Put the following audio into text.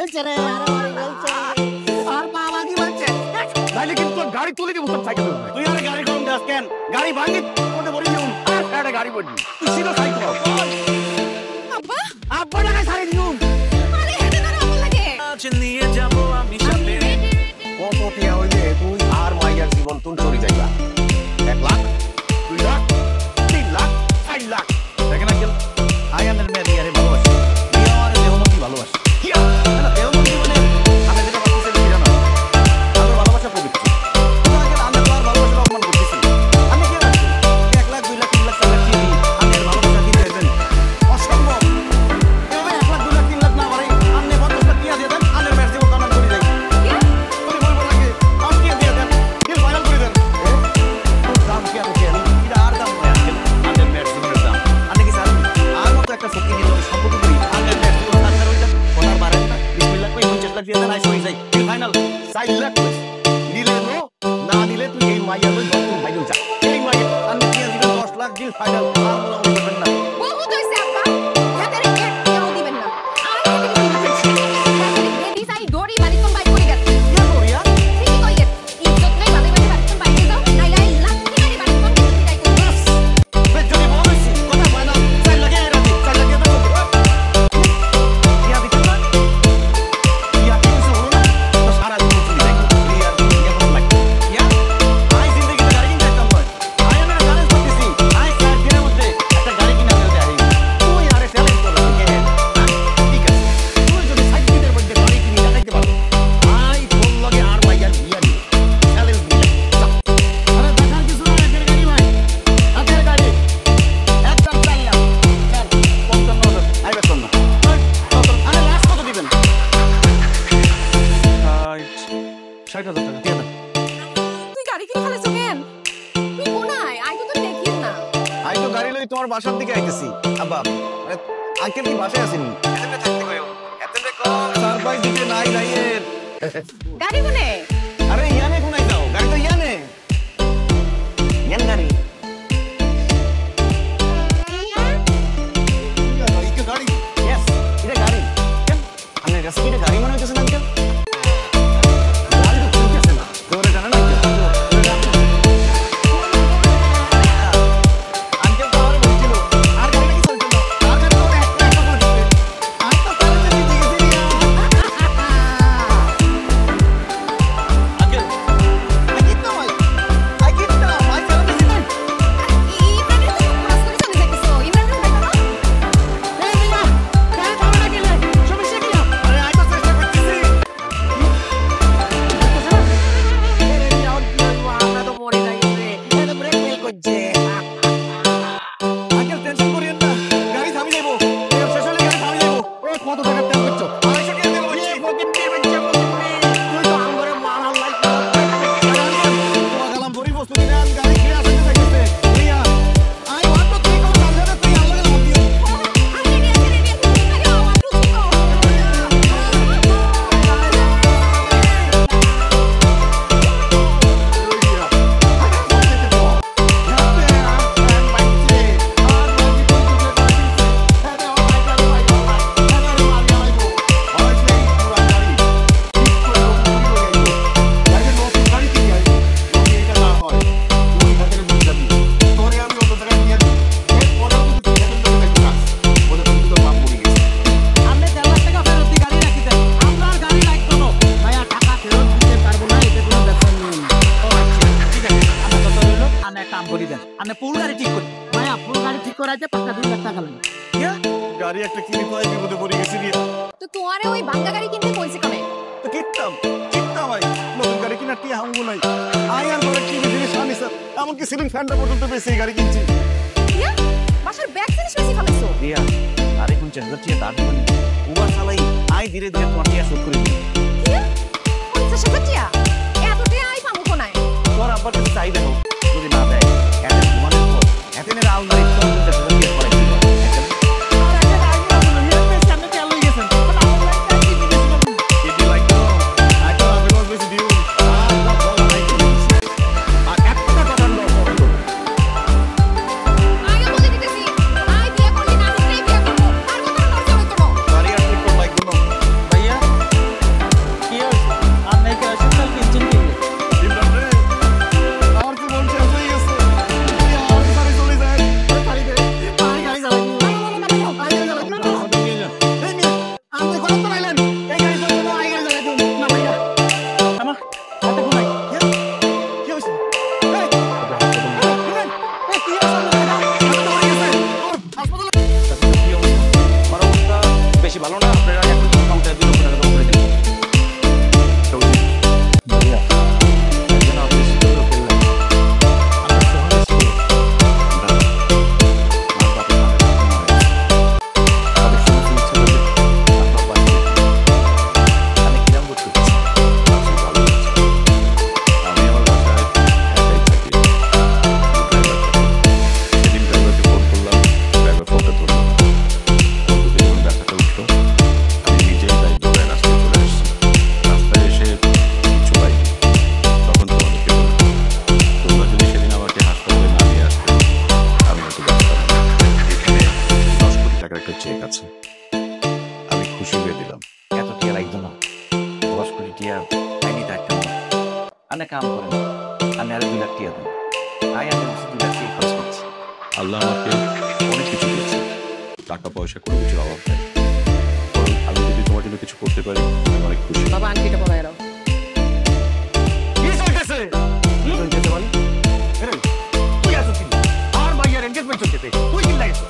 বলছে রে, আরে বাড়ি বলছে। আর বাবা কি বলছে? নাইলে কিন্তু গাড়ি তুলে দিব তোর সাইকেল। তুই আরে গাড়ি কম দাস কেন? গাড়ি ভাঙি কোটে বলি দিউম। আর একটা গাড়ি পড়বি। তুই ছিল সাইকেল। আব্বা আব্বা টাকা ছাড়ি দিউম। আরে হেঁটে ধরো আমার লাগে। আজ নিয়ে যাবো আমি সাথে। কত টিয়া হইলে তুই আর মাইয়ার জীবন তুল চড়ি যাইবা? 1 লাখ, 2 লাখ, 3 লাখ, 4 লাখ। দেখেন আঙ্কেল, আয়ানের মেয়ে রিয়ারে ভালোবাসে। রিয়া আমার দেহমন্ত্রী ভালোবাসে। কি না দেহমন্ত্রী মানে আমি যেটা ভাবতেছি সেটা না। আমার ভালোবাসা পবিত্র। কিন্তু আঙ্কেল আমি তো আর ভালোবাসার অপমান করতেছি। আমি কি রাখছি? 1 লাখ, 2 লাখ, 3 লাখ, 4 লাখ কি দিই? আঙ্কেল ভালোবাসা দিতে দেন। অসম্ভব। এভাবে 1 লাখ, 2 লাখ, 3 লাখ না পারে। আপনি 50 লাখ টিয়া দিয়ে দেন, আনের মেয়ের জীবন কামান করে যাই। তুমি বলবো নাকি? আপনি টিয়া দিয়ে দেন। ডিল ফাইনাল করে দেন। দাম কি আর টিয়া? এটা আর দাম নয় আঙ্কেল। আনের মেয়ের জীবনের দাম। আপনি কি জানেন? আর মতো একটা ফকির নিয়ে সম্পর্ক করি। আনের মেয়ের জীবন কামান করে যাই। কোনার বাড়ে না। 20 লাখ কই 50 লাখ দিয়ে দেন আই সই যাই। Deal final. 4 লাখ কই। নিলে নো, না নিলে তুই এই মাইয়া লই যত ভাইও যা। এই মাইয়া আমি টিয়া দিবেন 10 লাখ ডিল ফাইনাল। আর মনে করবেন না। বহুত হইছে আব্বা, হাতের এক টাকাও দিবেন না। আর রেডি সাই দড়ি বাড়িতে বাইক করে গেছে। কি করিয়া? ঠিকই কইয়ে ইজ্জত নাই বাড়ি বাড়িতে বাইরে যাও, নাইলে এই লাঠি মারি বাড়িতে বিদায় করব। বেজলি বলছি কথা ফাইনাল। 4 লাখ এর আছে। 4 লাখ এর তো টিয়া দিতে না। টিয়া কিছু হলো না। তো সারা জীবন চলে যাই। রিয়া টিয়া কোন লাগ। টিয়া আই জিন্দেগি গাড়ি কিনতে চাইতাম নয়। আই আমি চ্যালেঞ্জ করতেছি। আই 4 দিনের মধ্যে একটা গাড়ি কিনা ফেলতে আই। তুই আরে চ্যালেঞ্জ করছিস কে? ঠিক আছে। তুই যদি 60 দিনের মধ্যে গাড়ি কিনে দেখাইতে পারো, আই তোর লগে আর মাইয়ার বিয়া দিই। চ্যালেঞ্জ দিই। আরে দেখার কিছু না, এর গাড়ি ভাই। হাতের গাড়ি। একদম 4 লাখ। 55,000 আই বেতন না। আরে লাস্ট কত দিবেন? 60,000 টাকা দিয়ে দেন। তুই গাড়ি কিনে ফেলেছো কেন? তুই কোনায়? আই তো তোর দেখিস না। আই তো গাড়ি লই তোমার বাসার দিকে আইতেছি। আব্বা, আঙ্কেল কি বাসায় আসেনি? এখানে থাকতে কইও। এতনে কম সারপ্রাইজ দিতে নাই লাইয়ের। গাড়ি কোনে? আরে ইয়ানে কোনায় যাও? গাড়ি তো ইয়ানে। ইয়ান গাড়ি। ইকে গাড়ি? ইয়েস, এটা গাড়ি। কেন? আপনার কাছে কি এটা গাড়ি মনে হইতেছে না আঙ্কেল? গাড়ি তো চলতেছে না। জোরে টানা না আঙ্কেল? আঙ্কেল তো আরো বলছিল, আর গাড়ি নাকি চলছিল। আর গাড়ি তো একটা করে দিচ্ছে। আর তো তাহলে তো দিতে গেছি রিয়া। আঙ্কেল, আকিতো ভাই। আকিতো, ভাই চলে গেছি না। ইমরানের তো ক্রস করে চলে যাইতেছো। ইমরানের দেখো না? এই মিয়া, কার খাবে না গেলে? সমস্যা কি? আরে আই তো চেষ্টা করতেছি। আমরা তো মরে যাই রে। এটা ব্রেক ফেল করছে। আঙ্কেল টেনশন করিয়েন না। গাড়ি থামি যাইবো। এই শেষ হলে গাড়ি থামি যাইবো। ও কত টাকা তেল করছো? 250 টাকা দেবো বলছি। তুই তো আমরে মারার লাগবে। তোমার গেলাম বড়ি বস্তু কিনে আন গাড়ি কিনে আসতে চাইতেছে। Riya, I want to click on সামনে তুই আল্লাহ লাভ দিও। আরে রেডি আছে। আরে ওয়ান টু থ্রি গো। আপনি 4 লাখ টাকা ফেরত দিয়ে গাড়ি রাখি দেন। আমরা আর গাড়ি রাখবো না। ভাইয়া টাকা ফেরত দিতে পারবো না, এতে কোনো ব্যাপার নেই। ও আচ্ছা, ঠিক আছে। আপনি কত হইলো? আপনি এক কাম করে দেন। আপনি ফুল গাড়ি ঠিক করুন। ভাইয়া ফুল গাড়ি ঠিক করাইতে পাক্কা 2 লাখ টাকা লাগবে। গাড়ি একটা কিনে পাই বিপদে পড়ে গেছি রিয়া। তো তোমারে ওই ভাঙ্গা গাড়ি কিনতে কইছে কেন? তো কিনতাম ভাই। নতুন গাড়ি কিনার টিয়া হামগো নাই। আই আর ঘরে কি জিনিস আনি স্যার। এমনকি সিলিং ফ্যানটা পর্যন্ত বেশি গাড়ি কিনছি। ইয়া বাসার ব্যাগ জিনিস বেশি ফেলেছো। রিয়া, আর এখন 4,000 টাকা দাঁড় দিবেন। উবার চালাই আই ধীরে ধীরে তোমার টিয়া শোধ করে দিই। ইয়া 50,000 টাকা? এত টাকা আই পামু কোনায়? তোর আব্বার কাছে চাই দেখো, যদি না দেয় এত ঘুমানোর পর এতনের আলমারি তো 50,000 টাকা পড়াই দিল। আর একটা গাড়ি রাখলো, এর পেছনে আপনি তেল লই গেছেন। এখন আমার লাইফ টাইম কি দিয়েছিলাম? কেটে লাগতো আই তো আমি রোজ বেশি দিও। আর বলা নাই আর একটা কথা না বলো। আগে বলে দিতেছি, আই বিয়ে করলি না, আমি বিয়ে করব। আর কত নষ্ট হইতো না। গাড়ি আর ঠিক করে লাগতো না। ভাইয়া ঠিক আছে, আমি খুশি হয়ে দিলাম। এত টিয়া লাগতো না, 10 কোটি টিয়া আইনি থাকতাম না। আপনি কাম করেন, আমি আর 2 লাখ টিয়া দেন। আমি 2 লাখ টিয়া খরচ করছি। আল্লাহ আমাকে অনেক কিছু দিয়েছে, টাকা পয়সা কোনো কিছুর অভাব নেই। বরং আমি যদি তোমার জন্য কিছু করতে পারি আমি অনেক খুশি। বাবা আংটিটা পরায় দাও। কি চলতেছে? কি চলতেছে মানে? তুই আসছিস আর মাইয়ার এনগেজমেন্ট চলতেছে, তুই কি লাগছ?